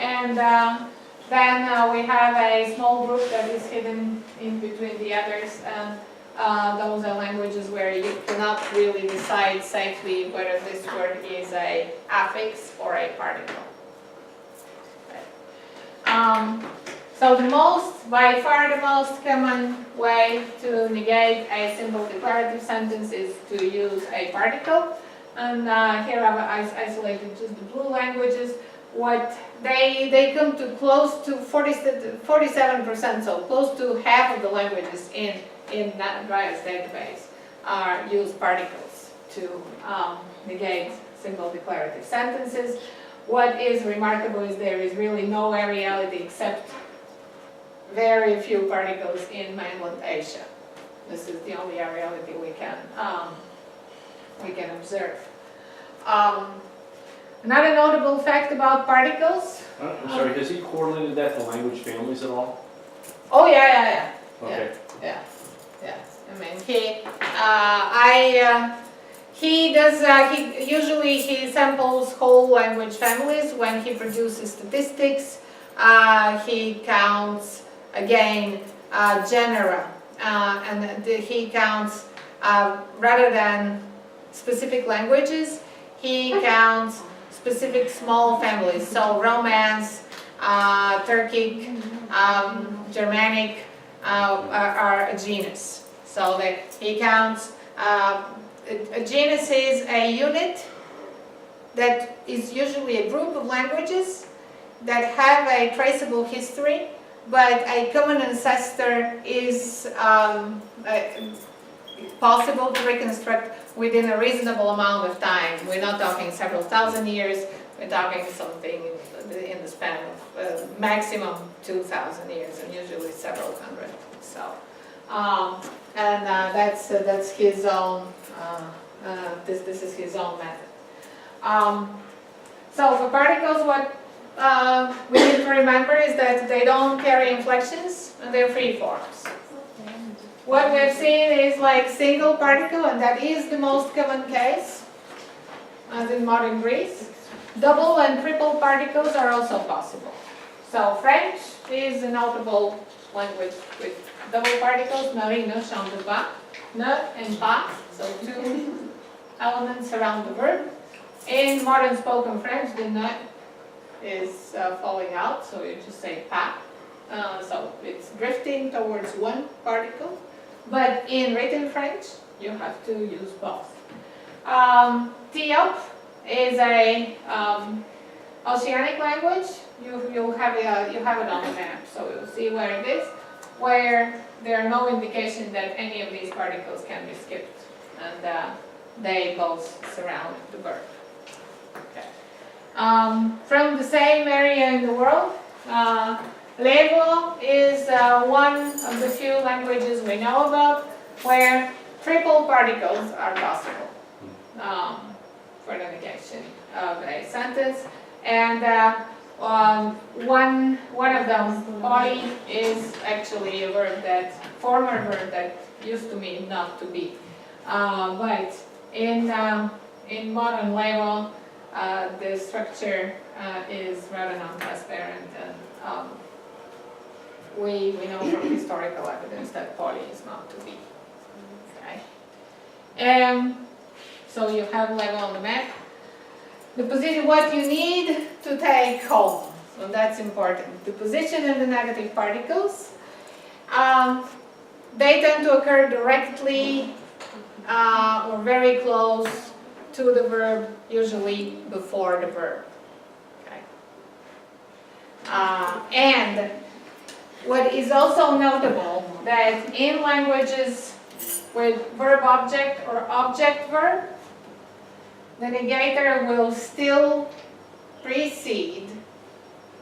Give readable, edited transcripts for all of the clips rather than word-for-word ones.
And then we have a small group that is hidden in between the others. Those are languages where you cannot really decide safely whether this word is a affix or a particle. So by far the most common way to negate a simple declarative sentence is to use a particle. And here I've isolated just the blue languages. What they come to close to 47%, so close to half of the languages in NatDryas database use particles to negate simple declarative sentences. What is remarkable is there is really no areality except very few particles in mainland Asia. This is the only areality we can observe. Another notable fact about particles. I'm sorry, has he correlated that to language families at all? Oh yeah. Okay. Yeah. I mean, he usually samples whole language families when he produces statistics. He counts again genera, and he counts rather than specific languages. He counts specific small families. So Romance, Turkic, Germanic are a genus. So he counts. A genus is a unit that is usually a group of languages that have a traceable history, but a common ancestor is possible to reconstruct within a reasonable amount of time. We're not talking several thousand years, we're talking something in the span of maximum 2,000 years, and usually several hundred. So, that's his own. This is his own method. So for particles, what we need to remember is that they don't carry inflections and they're free forms. What we've seen is like single particle, and that is the most common case, as in modern Greece. Double and triple particles are also possible. So French is a notable language with double particles, Marie, ne, chante pas, ne and pas, so two elements around the verb. In modern spoken French, the ne is falling out, so you just say pas. So it's drifting towards one particle. But in written French, you have to use both. TOBB is a oceanic language. You have it on the map, so you'll see where it is, where there are no indication that any of these particles can be skipped, and they both surround the verb. Okay. From the same area in the world, Levo is one of the few languages we know about where triple particles are possible for the negation of a sentence. And one of them, poly, is actually a former verb that used to mean not to be. But in modern Levo, the structure is rather non-transparent, and we know from historical evidence that poly is not to be. Okay. So you have Levo on the map. The position, what you need to take home, so that's important. The position of the negative particles, they tend to occur directly or very close to the verb, usually before the verb. Okay. And what is also notable that in languages with verb-object or object-verb, the negator will still precede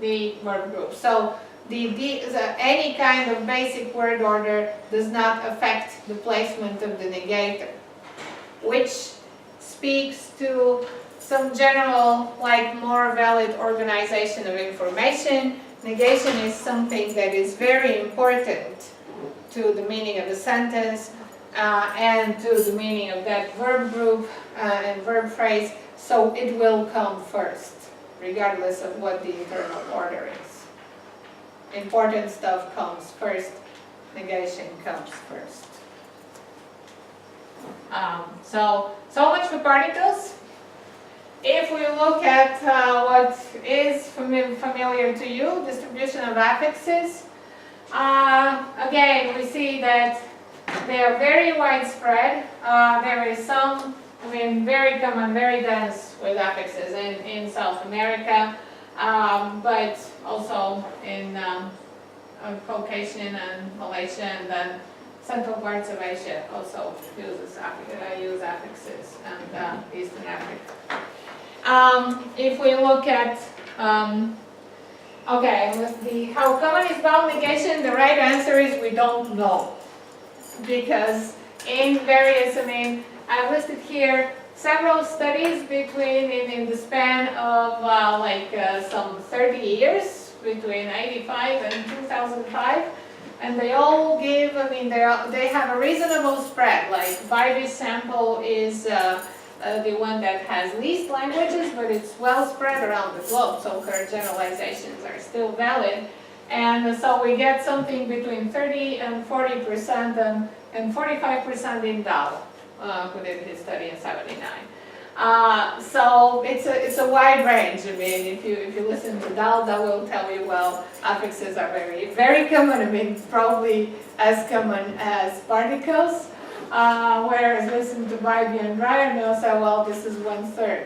the verb group. So any kind of basic word order does not affect the placement of the negator, which speaks to some general, like more valid organization of information. Negation is something that is very important to the meaning of the sentence and to the meaning of that verb group and verb phrase, so it will come first. regardless of what the internal order is. Important stuff comes first, negation comes first. So much for particles. If we look at what is familiar to you, distribution of affixes, again, we see that they are very widespread. There is some, very common, very dense with affixes in South America, but also in Caucasian and Malaysia, and then central parts of Asia also use affixes, and Eastern Africa. If we look at, how common is vowel negation, the right answer is we don't know. Because in various, I've listed here several studies in the span of some 30 years, between 85 and 2005, and they all give, they have a reasonable spread. Like Baidy's sample is the one that has least languages, but it's well spread around the globe, so her generalizations are still valid. And so we get something between 30 and 40% and 45% in Dow, who did his study in '79. So it's a wide range. If you listen to Dow, that will tell you, well, affixes are very, very common. Probably as common as particles. Whereas listen to Baidy and Dreyer, and they'll say, well, this is 1/3.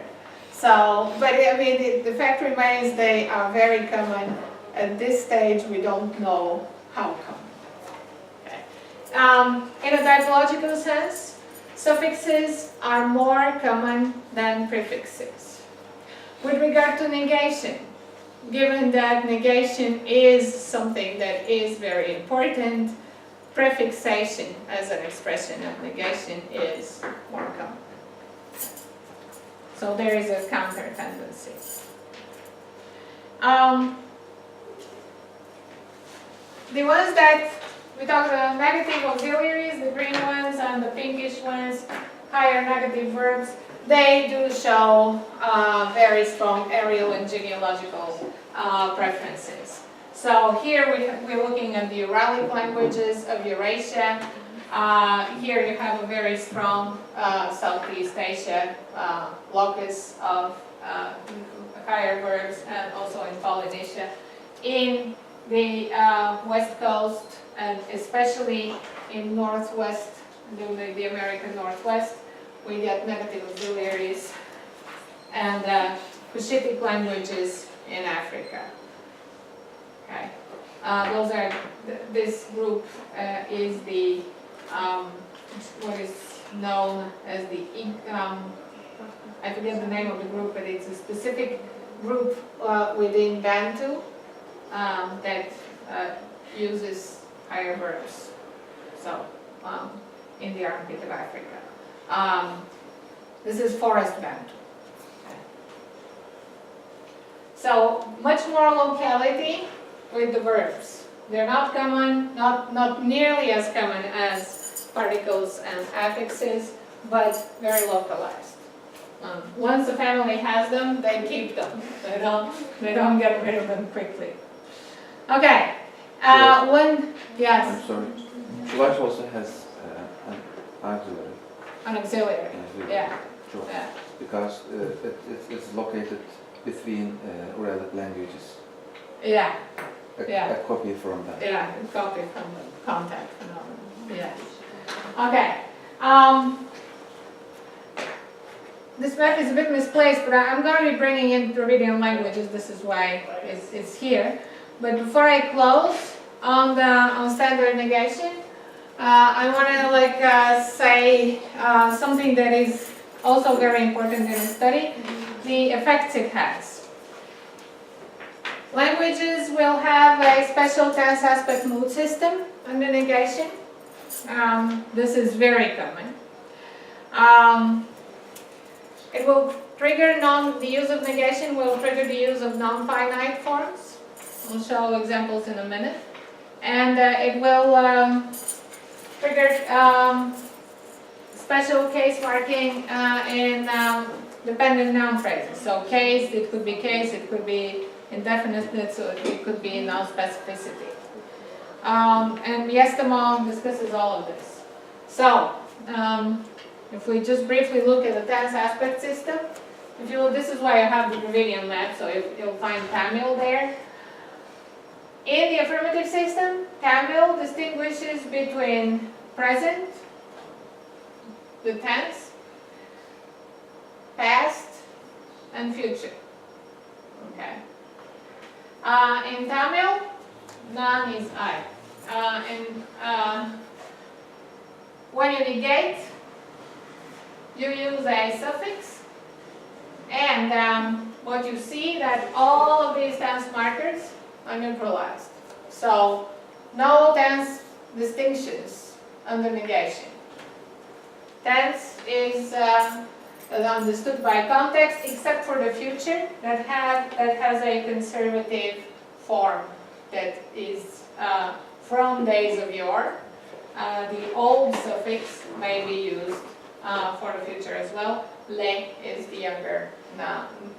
So, but the fact remains they are very common. At this stage, we don't know how come. Okay. In a typological sense, suffixes are more common than prefixes. With regard to negation, given that negation is something that is very important, prefixation as an expression of negation is more common. So there is a counter tendency. The ones that we talked about, negative auxiliaries, the green ones and the pinkish ones, higher negative verbs, they do show very strong areal and genealogical preferences. So here we're looking at the Uralic languages of Eurasia. Here you have a very strong Southeast Asia locus of higher verbs, and also in Polynesia. In the West Coast, and especially in Northwest, the American Northwest, we get negative auxiliaries, and Cushitic languages in Africa. Okay, those are this group is the what is known as the I forget the name of the group, but it's a specific group within Bantu that uses higher verbs. So in the armpit of Africa, this is forest Bantu. Okay. So much more locality with the verbs. They're not common, not nearly as common as particles and affixes, but very localized. Once the family has them, they keep them. They don't get rid of them quickly. Okay. Yes. I'm sorry. Czech also has an auxiliary. An auxiliary. Yeah. Sure. Yeah. Because it's located between Uralic languages. Yeah. A copy from that. Yeah, a copy from the contact phenomenon. Yes. Okay. This map is a bit misplaced, but I'm going to be bringing in Dravidian languages. This is why it's here. But before I close on standard negation, I want to say something that is also very important in the study: the effects it has. Languages will have a special tense aspect mood system under negation. This is very common. It will trigger the use of negation will trigger the use of non-finite forms. We'll show examples in a minute. And it will trigger special case marking in dependent noun phrases. So case, it could be indefiniteness, so it could be non-specificity. And Yestamo discusses all of this. So, if we just briefly look at the tense aspect system, this is why I have the Dravidian map, so you'll find Tamil there. In the affirmative system, Tamil distinguishes between present, the tense, past, and future. Okay. In Tamil, none is I. When you negate, you use a suffix, and what you see that all of these tense markers are neutralized. So no tense distinctions under negation. Tense is understood by context, except for the future that has a conservative form that is from days of yore. The old suffix may be used for the future as well. Le is the younger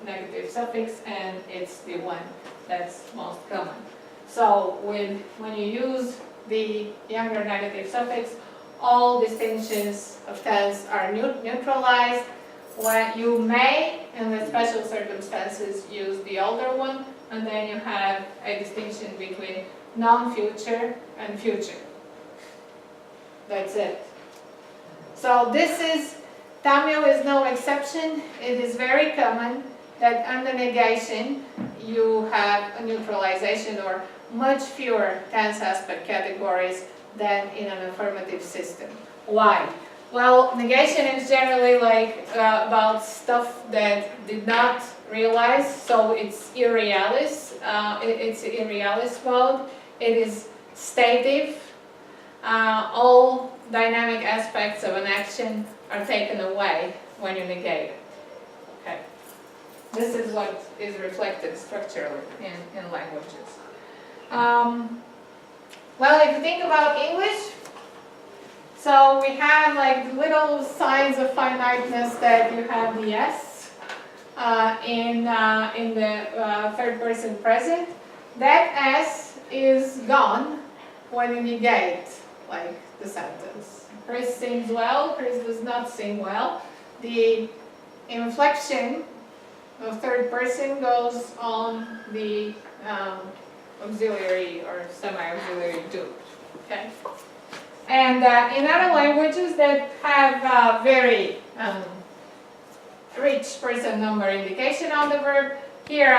negative suffix, and it's the one that's most common. So when you use the younger negative suffix, all distinctions of tense are neutralized. When you may, in the special circumstances, use the older one, and then you have a distinction between non-future and future. That's it. So Tamil is no exception. It is very common that under negation you have a neutralization or much fewer tense aspect categories than in an affirmative system. Why? Well, negation is generally about stuff that did not realize, so it's irrealis. It's irrealis mode. It is stative. All dynamic aspects of an action are taken away when you negate it. Okay. This is what is reflected structurally in languages. Well, if you think about English, so we have the little signs of finiteness that you have the S in the third person present. That S is gone when you negate the sentence. Chris sings well, Chris does not sing well. The inflection of third person goes on the auxiliary or semi-auxiliary do. Okay? And in other languages that have very rich person number indication on the verb, here